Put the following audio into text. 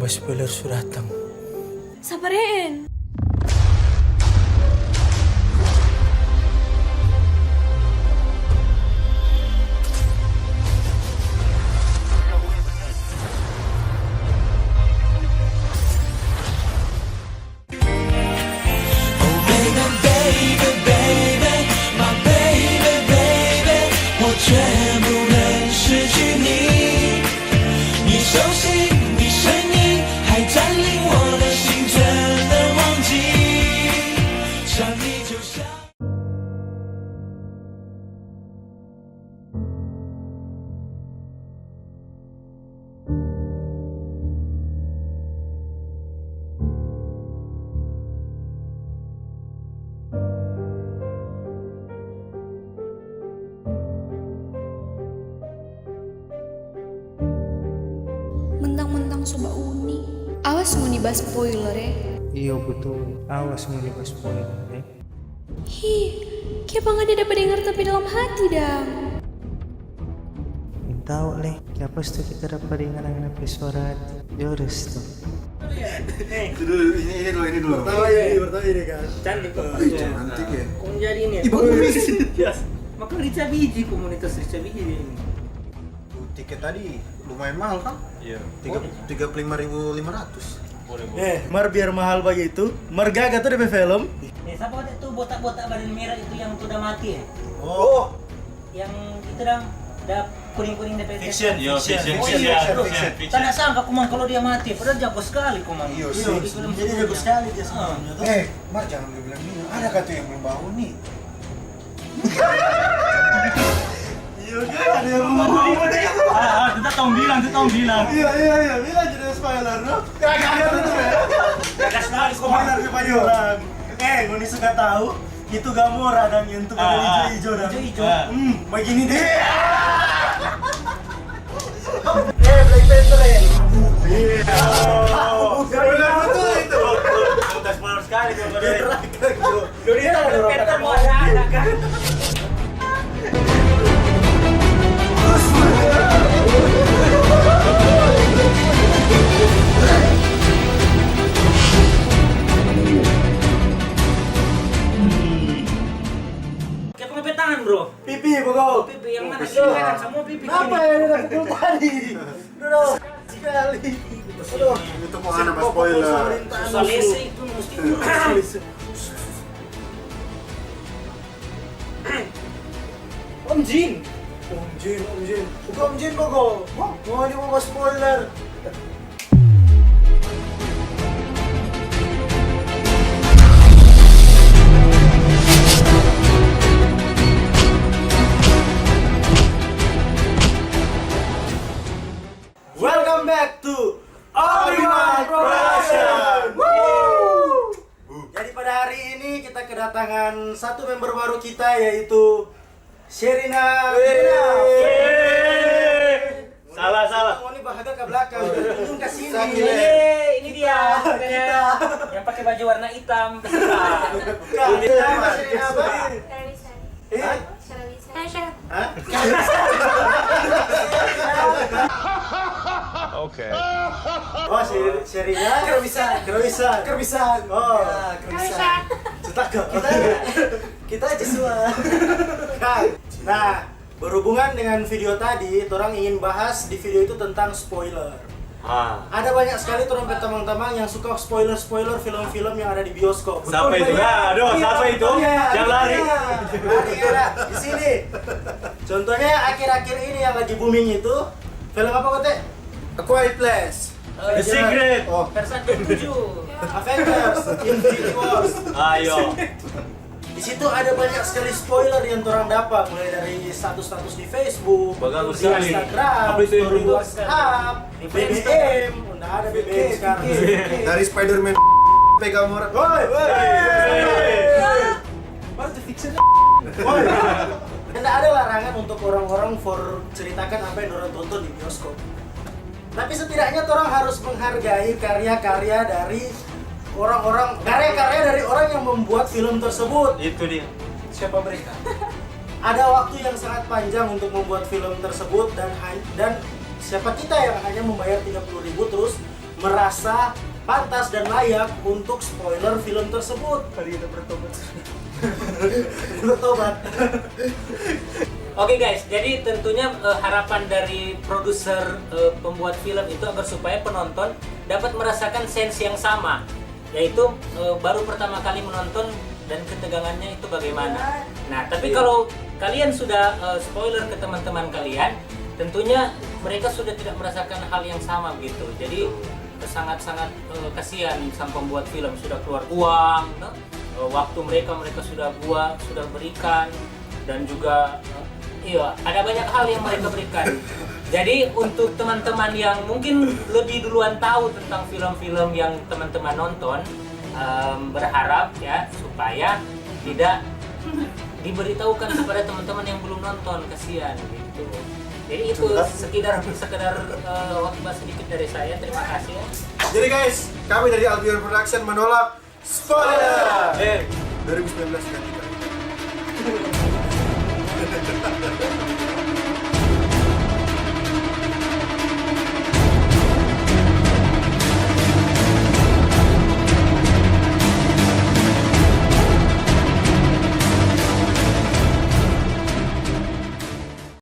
Bebas spoiler sudah datang. Sabarin. Mentang-mentang sobat uni. Awas mau nibas spoiler ya. Iya betul. Awas mau dibahas spoiler ya. Kayak nggak dia dapat dengar tapi dalam hati dang. Tahu leh, siapa tuh kita dapat dengar suara hati. Joris tuh. Ini dulu. Pertama ini kan. Cantik kok. Cantik ya. Kok jadi ini? Yes. Maka Rica Biji, komunitas Rica Biji ini. Tiket tadi lumayan mahal kan? Iya. 35.500. Mar biar mahal begitu. Mar gagal tuh DP film. Siapa itu botak-botak badan merah itu yang udah mati ya? Oh. Yang itu dong, udah kuning-kuning DP. Fiction. Tanda sangka kumang kalau dia mati, padahal jago sekali kumang. Iya Di sih. film Jadi sebelumnya. bagus sekali dia sebenarnya tuh. Mar jangan lu bilang gitu. Ada kata yang belum bangun nih. Iya kan ada yang mau Kita tahun bilang. Iya bilang jadi spoiler no. Kagak ada tuh ya. Gak sekali Spoiler di pada orang. Gue nih suka tahu itu Gamora dan yang tuh pada hijau-hijau dan Hijau-hijau. begini deh. Black Panther ya. Iya. Benar betul itu. Udah spoiler sekali tuh. Dunia ada Peter mau ada anak kan? Kayak pengepe tangan bro. Pipi pokok. Pipi yang mana sih kan semua pipi. Kenapa ya udah pukul tadi? Udah sekali. Aduh. Itu kok ada spoiler. Solesi itu mesti. Om Jin. Om Jin. Bukan Om Jin pokok. Mau ini mau spoiler. Welcome back to Obi-Wan Production. Jadi pada hari ini kita kedatangan satu member baru kita yaitu Sherina. Salah. Mau nih bahagia ke belakang, turun ke sini. Ini dia. Yang pakai baju warna hitam. Kita Sherina apa? Hah? Oke. Oh, Sherina. Kerbisan. Oh, kerbisan. Cetak kita aja semua. Nah, berhubungan dengan video tadi, orang ingin bahas di video itu tentang spoiler. Ada banyak sekali teman-teman yang suka spoiler film-film yang ada di bioskop. Siapa itu? Aduh, siapa itu? Jangan lari. Di sini. Contohnya akhir-akhir ini yang lagi booming itu film apa kote? A Quiet Place. The Secret. Oh. Versan 7. Avengers, Infinity Wars. Ayo. Di situ ada banyak sekali spoiler yang orang dapat, mulai dari status-status di Facebook, Bagus di sekali. Instagram, Apa itu yang story berubah? WhatsApp, BBM, udah ada BBM sekarang. Dari Spider-Man pegang orang. Woi. Baru fiction. Woi. Tidak ada larangan untuk orang-orang for ceritakan apa yang orang tonton di bioskop. Tapi setidaknya orang harus menghargai karya-karya dari karya-karya dari orang yang membuat film tersebut. Itu dia. Siapa mereka? Ada waktu yang sangat panjang untuk membuat film tersebut dan siapa kita yang hanya membayar 30.000 terus merasa pantas dan layak untuk spoiler film tersebut. Kali kita bertobat. Bertobat. Oke guys, jadi tentunya harapan dari produser pembuat film itu agar supaya penonton dapat merasakan sense yang sama, yaitu baru pertama kali menonton dan ketegangannya itu bagaimana. Nah, tapi kalau kalian sudah spoiler ke teman-teman kalian, tentunya mereka sudah tidak merasakan hal yang sama gitu. Jadi sangat-sangat kasihan sang pembuat film, sudah keluar uang, waktu mereka sudah berikan, dan juga iya, ada banyak hal yang mereka berikan. Jadi untuk teman-teman yang mungkin lebih duluan tahu tentang film-film yang teman-teman nonton, berharap ya supaya tidak diberitahukan kepada teman-teman yang belum nonton, kasihan gitu. Jadi itu sekedar waktu sedikit dari saya. Terima kasih ya. Jadi guys, kami dari Albion Production menolak spoiler. 2019 ganti.